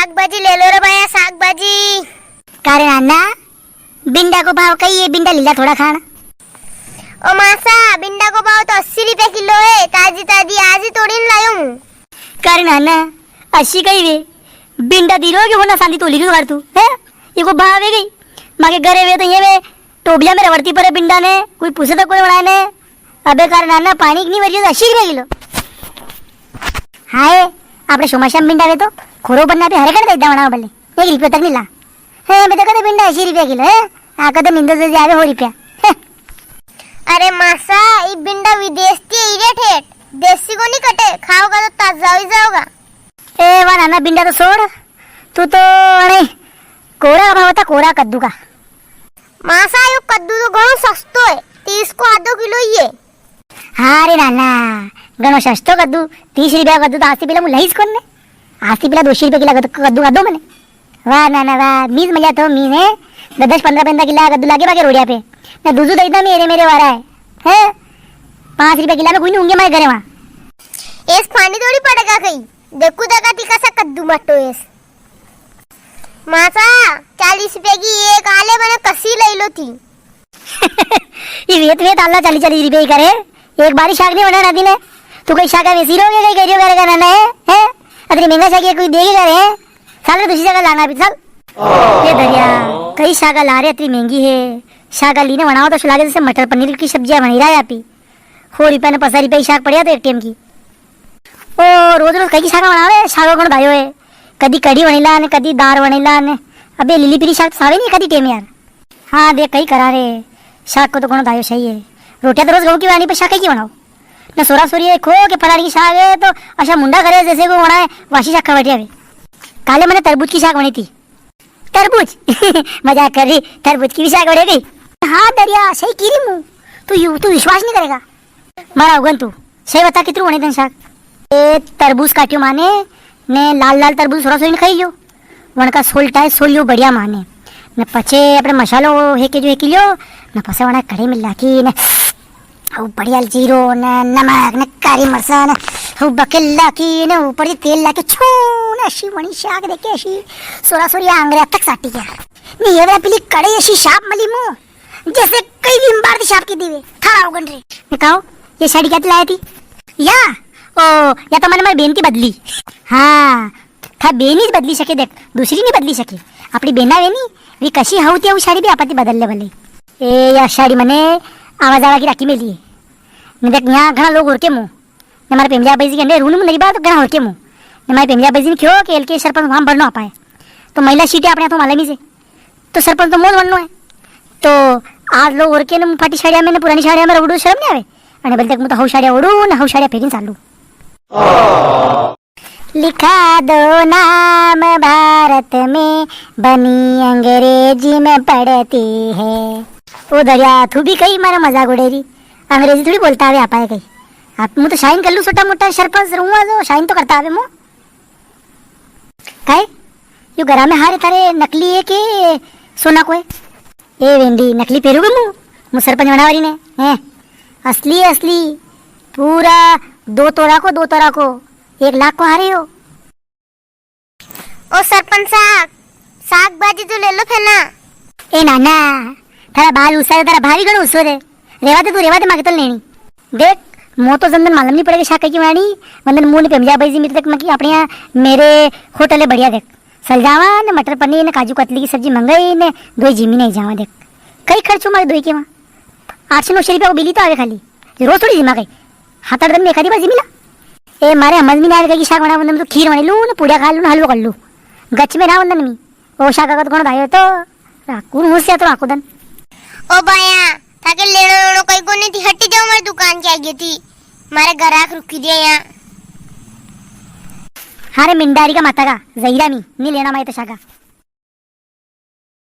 शाक भाजी ले लो रे भैया, शाक भाजी। कारण अन्ना बिंडा को भाव कही है, बिंडा लीला थोड़ा खाना। ओ मासा, बिंडा को भाव तो 80 रुपए किलो है, ताजी ताजी आज ही तोड़ी लायो हूँ। कारण अन्ना अशी कही वे बिंडा दिलो कि होना सांदी तोली क्यों कर तू है? ये को भाव है गई माके घरे वे तो ये वे टोबिया में रवड़ती पड़े बिंडा ने, कोई पूछे तो कोई बनाने। अबे कारण अन्ना पानी की नहीं वजह से 80 रुपए किलो। हाय આપણે ચોમાસામાં बिंडा वे तो खोरो बनना पे हरे कर दे बनाओ भले 1 रुपया तक नहीं ला है। मैं तो कहते बिंडा 80 रुपया किलो है, आ कदम निंदो से जावे 100 रुपया। अरे मासा, ये बिंडा विदेश की इरेट है, देसी को नहीं कटे, खाओगा तो ताजा हो जाओगा। ए वा नाना बिंडा तो छोड़, तू तो अरे कोरा भाव था, कोरा कद्दू का। मासा यो कद्दू तो घणो सस्तो है, 30 को आधो किलो ही है। हाँ रे नाना घणो सस्तो कद्दू, 30 रुपया कद्दू तो आस्ती पेला मुलाईस कोण ने, आस्ती पेला 200 रुपया किला कद्दू कद्दू मने। वाह नाना वाह, मीज मजा तो मी है 10-15 किला कद्दू लागे बागे रोडिया पे ना दूजू तो एकदम मेरे वारा है 5 रुपया किला में कोई नहीं होंगे मैं घरे वहाँ। एस पानी थोड़ी पड़ेगा कहीं, देखू देखा ती कसा कद्दू मट्टो एस। मासा 40 रुपए की एक आले मैंने कसी ले लो थी। ये वेत आला 40 रुपये करे, एक बारी शाक नहीं बना दी ने, तू कोई शाका वेसी रोगे कहीं करियो करेगा नाना है अतरी महंगा शाक कोई देगी करे है साल दूसरी जगह लाना भी साल। ये दरिया कई शाका ला रहे, इतनी महंगी है शाका लीने बनाओ तो सुलागे जैसे मटर पनीर की सब्जियां बनी रहा है आप ही 100 रुपया ने 50 रुपया शाक पड़िया तो ATM की। ओ रोज रोज कई शाका बनावे, शाका कौन भाइयों है, कदी कढ़ी बनेला ने कदी दार बनेला ने, अबे लिली पीली शाक सावे नहीं कदी टेम यार। हाँ देख कई करा रे शाक को तो कौन भाइयों सही है, रोटियां तो रोज गेहूं की बनानी पर शाक की बनाओ ना सोरा सोरी खो के फलाड़ी की शाक है तो अच्छा मुंडा करे जैसे को बना है वाशी शाक खवटिया वे। काले मैंने तरबूज की शाक बनी थी, तरबूज मजाक कर रही, तरबूज की भी शाक बने गई। हाँ दरिया सही की रही मुँह, तू विश्वास नहीं करेगा मारा उगन, तू सही बता कितने बने थे शाक। ए तरबूज काटियो माने ने लाल लाल तरबूज सोरा सोरी ने खाई लो, वनका सोलटा है सोलियो बढ़िया माने न पचे अपने मसालो हेके जो हेकी लियो न पसे वना कढ़ी में लाकी ने औ बढ़िया जीरो न नमक न काली मरचा न औ बकेल लाकी ने ऊपर से तेल लाके छू न अशी वणी शाक देखे अशी सोरा सोरी आंगऱ्या तक साटी गया ने ये वाला पिली कढ़ी अशी शाप मली मुंह जैसे कई भी बार शाप की दीवे थारा उगन रे। मैं कहो ये साड़ी क्या लाई थी या या तो मैंने मेरी बेन की बदली। हाँ था बेन ही बदली सके, देख दूसरी नहीं बदली सके, अपनी बेना वेनी वी कशी हाउती वो साड़ी भी आपत्ति बदलले भले। ए या साड़ी मने आवाज आवा की राखी में लिए ने देख यहाँ घना लोग उड़के मुँह ने हमारे पेमजा बैजी के अंडे रूल में लगी बात तो घना उड़के मुँह ने हमारे पेमजा बैजी ने क्यों के के सरपंच वहाँ बढ़ना आ पाए तो महिला सीटें अपने तो मालूम ही से तो सरपंच तो मोल बनना है तो आज लोग उड़के ने फाटी साड़िया में पुरानी साड़िया में उड़ू शर्म नहीं आवे अने बोलते मुझे हऊ साड़िया उड़ू न हऊ साड़िया फेरी चालू। लिखा दो नाम भारत में बनी अंग्रेजी में पढ़ती है। ओ दरिया तू भी कहीं मारा मजाक उड़ेरी, अंग्रेजी थोड़ी बोलता है आप आए कहीं आप मुँह तो शाइन कर लूँ छोटा मोटा सरपंच रहूँगा जो शाइन तो करता है मुँह काय यू घरा में हारे थारे नकली है के सोना को है ए वेंडी नकली पेरूगे मुँह सरपंच बनावारी ने हैं असली है असली पूरा 2 तोला को 1 लाख को हारे हो। ओ सरपंच साहब साग भाजी तो ले लो फिर ना। ए नाना थारा बाल उसा तारा भारी गण उसो रे रेवा दे मागे तो लेनी देख मो तो जंदन मालूम नहीं पड़ेगा शाका की वाणी वंदन मुंह ने पेमजा भाई मेरे तक मकी अपने यहाँ मेरे होटल है बढ़िया देख सलजावा ने मटर पनीर ने काजू कतली की सब्जी मंगाई ने 2 जिमी नहीं जावा देख कई खर्चो मारे 2 के वहाँ 800-900 रुपया को बिली तो आवे खाली रोज थोड़ी जिमा गई 7-8 दिन में एखादी बार जिमिला। ए मारे समझ में नहीं आएगा कि शाक बना वंदन तो खीर बने लूँ न पूड़िया खा लूँ हलवा कर लूँ गच में ना वंदन मी ओ शाका का तो कौन भाई तो राकून होशिया तो राकूदन। ओ बाया ताके लेनो कोई को नहीं थी, हटी जाओ मेरी दुकान के आगे थी, मारे ग्राहक रुकी दिया यहाँ। हारे मिंडारी का माता का जहीरा मी नहीं लेना मैं तो शाका।